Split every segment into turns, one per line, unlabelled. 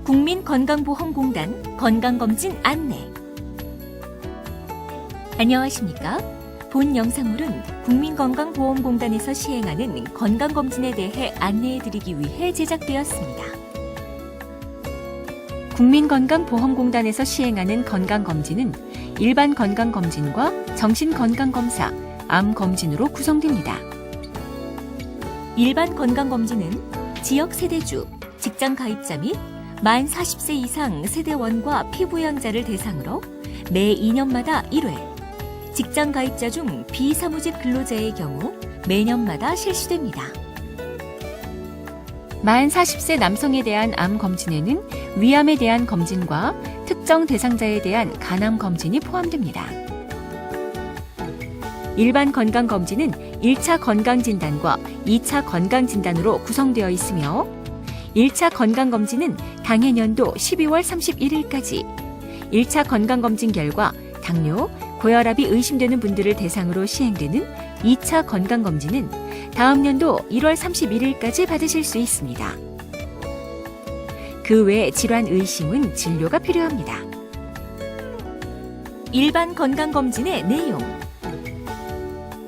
국민건강보험공단 건강검진 안내. 안녕하십니까? 본 영상물은 국민건강보험공단에서 시행하는 건강검진에 대해 안내해드리기 위해 제작되었습니다. 국민건강보험공단에서 시행하는 건강검진은 일반 건강검진과 정신건강검사, 암검진으로 구성됩니다. 일반 건강검진은 지역 세대주, 직장 가입자 및 만 40세 이상 세대원과 피부양자를 대상으로 매 2년마다 1회, 직장 가입자 중 비사무직 근로자의 경우 매년마다 실시됩니다. 만 40세 남성에 대한 암 검진에는 위암에 대한 검진과 특정 대상자에 대한 간암 검진이 포함됩니다. 일반 건강검진은 1차 건강진단과 2차 건강진단으로 구성되어 있으며 1차 건강검진은 당해년도 12월 31일까지 1차 건강검진 결과 당뇨, 고혈압이 의심되는 분들을 대상으로 시행되는 2차 건강검진은 다음 년도 1월 31일까지 받으실 수 있습니다. 그 외 질환 의심은 진료가 필요합니다. 일반 건강검진의 내용.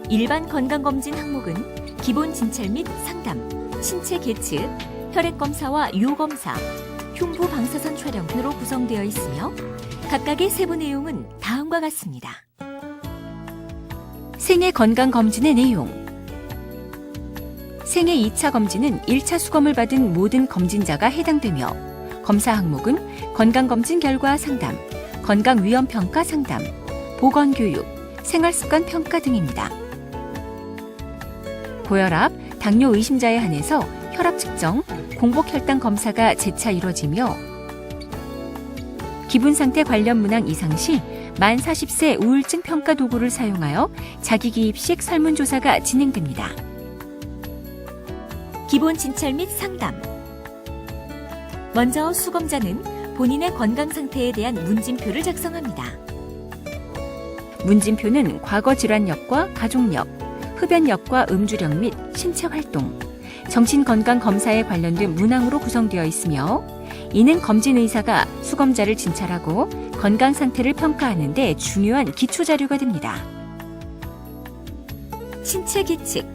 일반 건강검진 항목은 기본 진찰 및 상담, 신체 계측, 혈액검사와 요검사, 흉부 방사선 촬영 등으로 구성되어 있으며 각각의 세부 내용은 다음과 같습니다. 생애 건강검진의 내용. 생애 2차 검진은 1차 수검을 받은 모든 검진자가 해당되며 검사 항목은 건강검진 결과 상담, 건강위험평가 상담, 보건교육, 생활습관 평가 등입니다. 고혈압, 당뇨 의심자에 한해서 혈압 측정, 공복혈당 검사가 재차 이뤄지며 기분상태 관련 문항 이상 시 만 40세 우울증 평가 도구를 사용하여 자기기입식 설문조사가 진행됩니다. 기본 진찰 및 상담. 먼저 수검자는 본인의 건강 상태에 대한 문진표를 작성합니다. 문진표는 과거 질환력과 가족력, 흡연력과 음주력 및 신체 활동, 정신건강검사에 관련된 문항으로 구성되어 있으며 이는 검진 의사가 수검자를 진찰하고 건강 상태를 평가하는 데 중요한 기초자료가 됩니다. 신체 계측.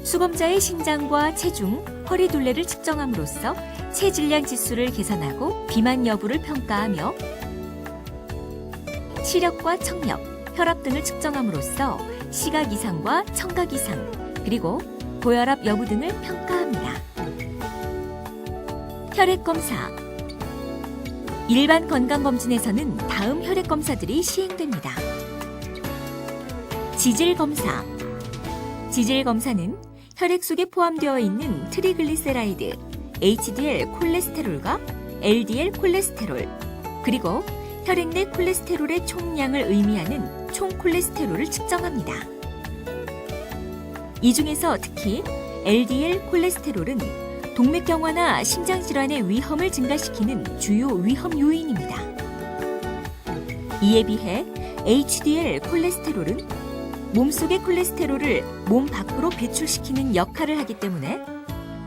수검자의 신장과 체중, 허리 둘레를 측정함으로써 체질량 지수를 계산하고 비만 여부를 평가하며 시력과 청력, 혈압 등을 측정함으로써 시각 이상과 청각 이상, 그리고 고혈압 여부 등을 평가합니다. 혈액검사. 일반 건강검진에서는 다음 혈액검사들이 시행됩니다. 지질검사. 지질검사는 혈액 속에 포함되어 있는 트리글리세라이드, HDL 콜레스테롤과 LDL 콜레스테롤, 그리고 혈액 내 콜레스테롤의 총량을 의미하는 총콜레스테롤을 측정합니다. 이 중에서 특히 LDL 콜레스테롤은 동맥경화나 심장질환의 위험을 증가시키는 주요 위험 요인입니다. 이에 비해 HDL 콜레스테롤은 몸속의 콜레스테롤을 몸 밖으로 배출시키는 역할을 하기 때문에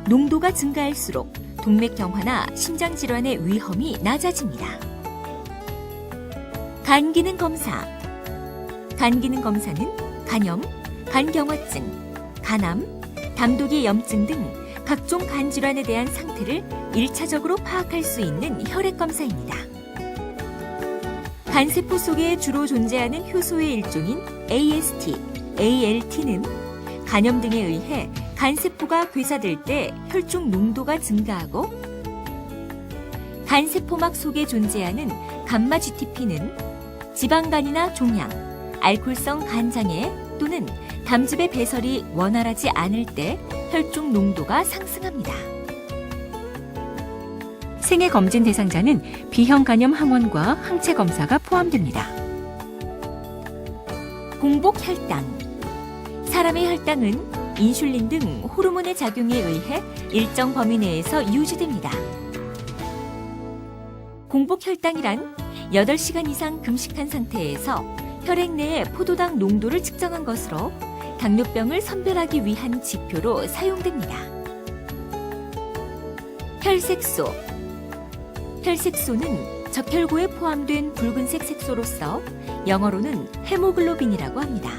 농도가 증가할수록 동맥경화나 심장질환의 위험이 낮아집니다. 간기능 검사. 간기능 검사는 간염, 간경화증, 간암, 담독이 염증 등 각종 간질환에 대한 상태를 1차적으로 파악할 수 있는 혈액검사입니다. 간세포 속에 주로 존재하는 효소의 일종인 AST, ALT는 간염 등에 의해 간세포가 괴사될 때 혈중 농도가 증가하고 간세포막 속에 존재하는 감마 GTP는 지방간이나 종양, 알코올성 간장애 또는 담즙의 배설이 원활하지 않을 때 혈중 농도가 상승합니다. 생애 검진 대상자는 B형 간염 항원과 항체 검사가 포함됩니다. 공복 혈당. 사람의 혈당은 인슐린 등 호르몬의 작용에 의해 일정 범위 내에서 유지됩니다. 공복 혈당이란 8시간 이상 금식한 상태에서 혈액 내의 포도당 농도를 측정한 것으로 당뇨병을 선별하기 위한 지표로 사용됩니다. 혈색소. 혈색소는 적혈구에 포함된 붉은색 색소로서 영어로는 헤모글로빈이라고 합니다.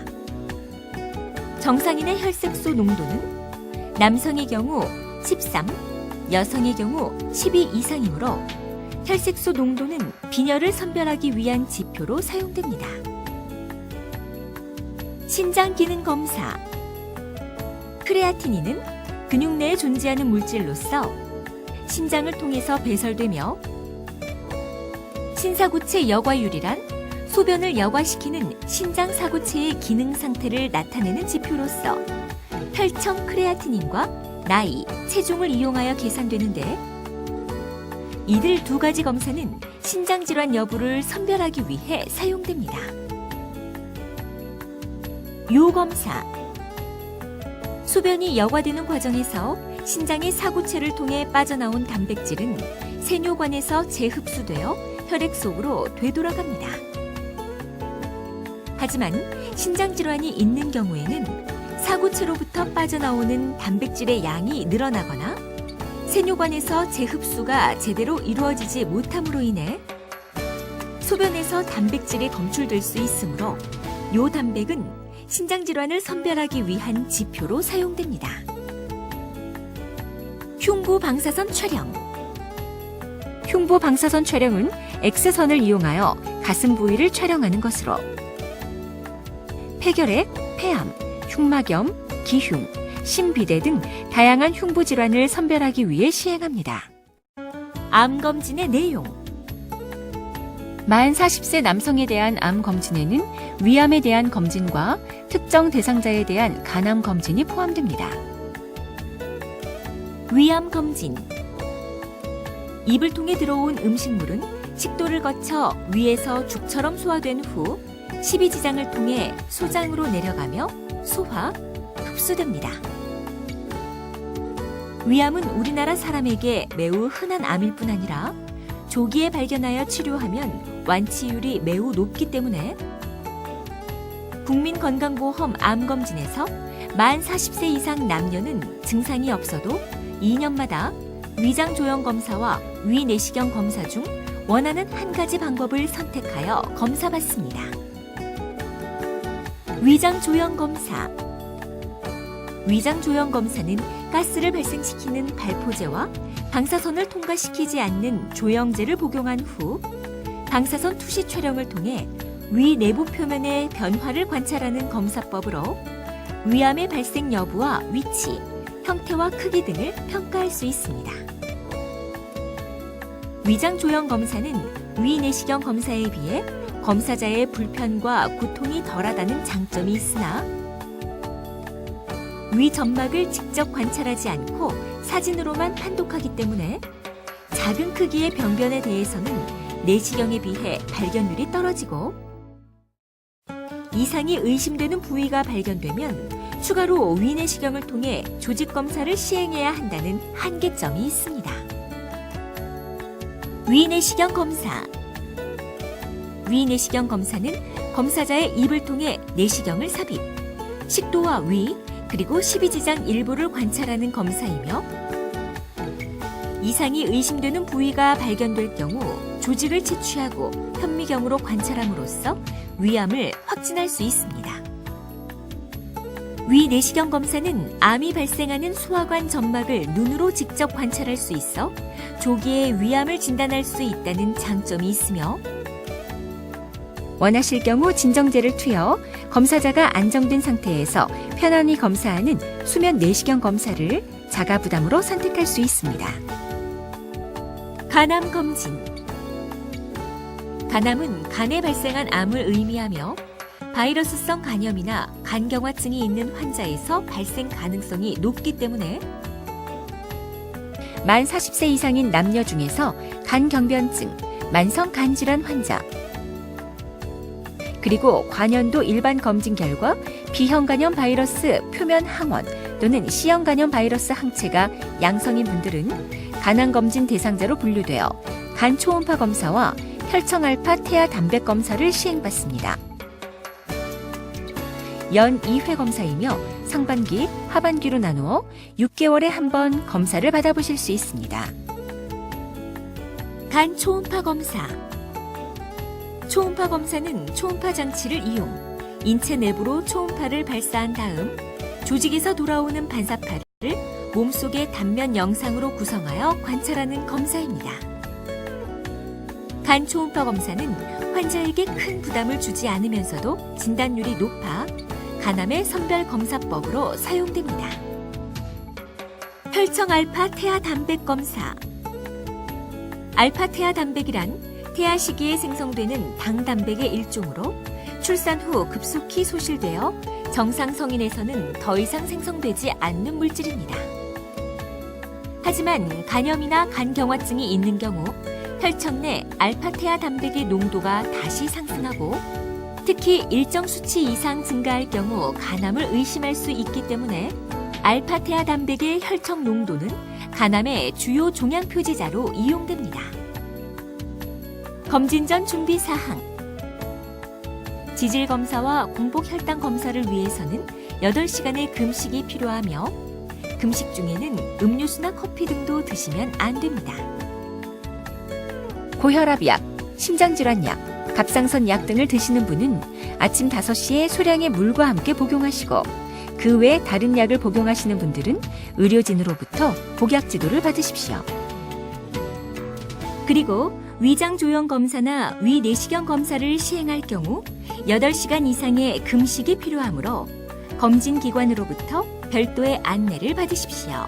정상인의 혈색소 농도는 남성의 경우 13, 여성의 경우 12 이상이므로 혈색소 농도는 빈혈을 선별하기 위한 지표로 사용됩니다. 신장 기능 검사. 크레아티닌은 근육 내에 존재하는 물질로서 신장을 통해서 배설되며 신사구체 여과율이란 소변을 여과시키는 신장 사구체의 기능 상태를 나타내는 지표로서 혈청 크레아티닌과 나이, 체중을 이용하여 계산되는데 이들 두 가지 검사는 신장질환 여부를 선별하기 위해 사용됩니다. 요검사. 소변이 여과되는 과정에서 신장의 사구체를 통해 빠져나온 단백질은 세뇨관에서 재흡수되어 혈액 속으로 되돌아갑니다. 하지만 신장질환이 있는 경우에는 사구체로부터 빠져나오는 단백질의 양이 늘어나거나 세뇨관에서 재흡수가 제대로 이루어지지 못함으로 인해 소변에서 단백질이 검출될 수 있으므로 요 단백은 신장질환을 선별하기 위한 지표로 사용됩니다. 흉부 방사선 촬영. 흉부 방사선 촬영은 X선을 이용하여 가슴 부위를 촬영하는 것으로 폐결핵, 폐암, 흉막염, 기흉, 심비대 등 다양한 흉부 질환을 선별하기 위해 시행합니다. 암 검진의 내용. 만 40세 남성에 대한 암 검진에는 위암에 대한 검진과 특정 대상자에 대한 간암 검진이 포함됩니다. 위암 검진. 입을 통해 들어온 음식물은 식도를 거쳐 위에서 죽처럼 소화된 후 십이지장을 통해 소장으로 내려가며 소화, 흡수됩니다. 위암은 우리나라 사람에게 매우 흔한 암일 뿐 아니라 조기에 발견하여 치료하면 완치율이 매우 높기 때문에 국민건강보험 암검진에서 만 40세 이상 남녀는 증상이 없어도 2년마다 위장조형검사와 위내시경 검사 중 원하는 한 가지 방법을 선택하여 검사받습니다. 위장조형검사. 위장조형검사는 가스를 발생시키는 발포제와 방사선을 통과시키지 않는 조영제를 복용한 후 방사선 투시 촬영을 통해 위 내부 표면의 변화를 관찰하는 검사법으로 위암의 발생 여부와 위치, 형태와 크기 등을 평가할 수 있습니다. 위장조형검사는 위내시경 검사에 비해 검사자의 불편과 고통이 덜하다는 장점이 있으나 위 점막을 직접 관찰하지 않고 사진으로만 판독하기 때문에 작은 크기의 병변에 대해서는 내시경에 비해 발견률이 떨어지고 이상이 의심되는 부위가 발견되면 추가로 위내시경을 통해 조직검사를 시행해야 한다는 한계점이 있습니다. 위내시경 검사. 위내시경 검사는 검사자의 입을 통해 내시경을 삽입, 식도와 위, 그리고 십이지장 일부를 관찰하는 검사이며 이상이 의심되는 부위가 발견될 경우 조직을 채취하고 현미경으로 관찰함으로써 위암을 확진할 수 있습니다. 위내시경 검사는 암이 발생하는 소화관 점막을 눈으로 직접 관찰할 수 있어 조기에 위암을 진단할 수 있다는 장점이 있으며 원하실 경우 진정제를 투여 검사자가 안정된 상태에서 편안히 검사하는 수면 내시경 검사를 자가 부담으로 선택할 수 있습니다. 간암 검진. 간암은 간에 발생한 암을 의미하며 바이러스성 간염이나 간경화증이 있는 환자에서 발생 가능성이 높기 때문에 만 40세 이상인 남녀 중에서 간경변증, 만성 간질환 환자, 그리고 관연도 일반 검진 결과 B형 간염 바이러스 표면 항원 또는 C형 간염 바이러스 항체가 양성인 분들은 간암 검진 대상자로 분류되어 간 초음파 검사와 혈청 알파 태아 단백 검사를 시행받습니다. 연 2회 검사이며 상반기, 하반기로 나누어 6개월에 한 번 검사를 받아보실 수 있습니다. 간 초음파 검사. 초음파 검사는 초음파 장치를 이용 인체 내부로 초음파를 발사한 다음 조직에서 돌아오는 반사파를 몸속의 단면 영상으로 구성하여 관찰하는 검사입니다. 간 초음파 검사는 환자에게 큰 부담을 주지 않으면서도 진단율이 높아 간암의 선별 검사법으로 사용됩니다. 혈청 알파 태아 단백 검사. 알파 태아 단백이란 태아 시기에 생성되는 당 단백의 일종으로 출산 후 급속히 소실되어 정상 성인에서는 더 이상 생성되지 않는 물질입니다. 하지만 간염이나 간경화증이 있는 경우 혈청 내 알파 태아 단백의 농도가 다시 상승하고 특히 일정 수치 이상 증가할 경우 간암을 의심할 수 있기 때문에 알파 태아 단백의 혈청 농도는 간암의 주요 종양 표지자로 이용됩니다. 검진 전 준비 사항. 지질 검사와 공복 혈당 검사를 위해서는 8시간의 금식이 필요하며 금식 중에는 음료수나 커피 등도 드시면 안 됩니다. 고혈압약, 심장질환약, 갑상선 약 등을 드시는 분은 아침 5시에 소량의 물과 함께 복용하시고 그 외 다른 약을 복용하시는 분들은 의료진으로부터 복약 지도를 받으십시오. 그리고 위장 조형 검사나 위 내시경 검사를 시행할 경우 8시간 이상의 금식이 필요하므로 검진 기관으로부터 별도의 안내를 받으십시오.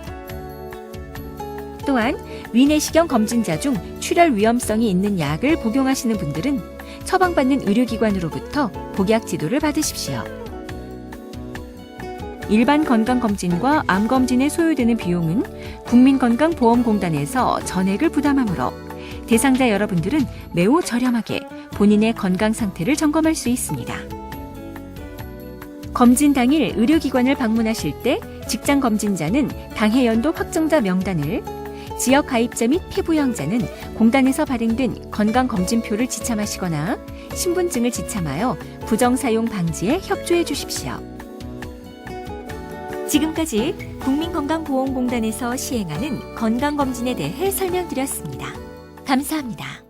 또한 위내시경 검진자 중 출혈 위험성이 있는 약을 복용하시는 분들은 처방받는 의료기관으로부터 복약 지도를 받으십시오. 일반 건강검진과 암검진에 소요되는 비용은 국민건강보험공단에서 전액을 부담하므로 대상자 여러분들은 매우 저렴하게 본인의 건강 상태를 점검할 수 있습니다. 검진 당일 의료기관을 방문하실 때 직장 검진자는 당해 연도 확정자 명단을, 지역 가입자 및 피부양자는 공단에서 발행된 건강검진표를 지참하시거나 신분증을 지참하여 부정사용 방지에 협조해 주십시오. 지금까지 국민건강보험공단에서 시행하는 건강검진에 대해 설명드렸습니다. 감사합니다.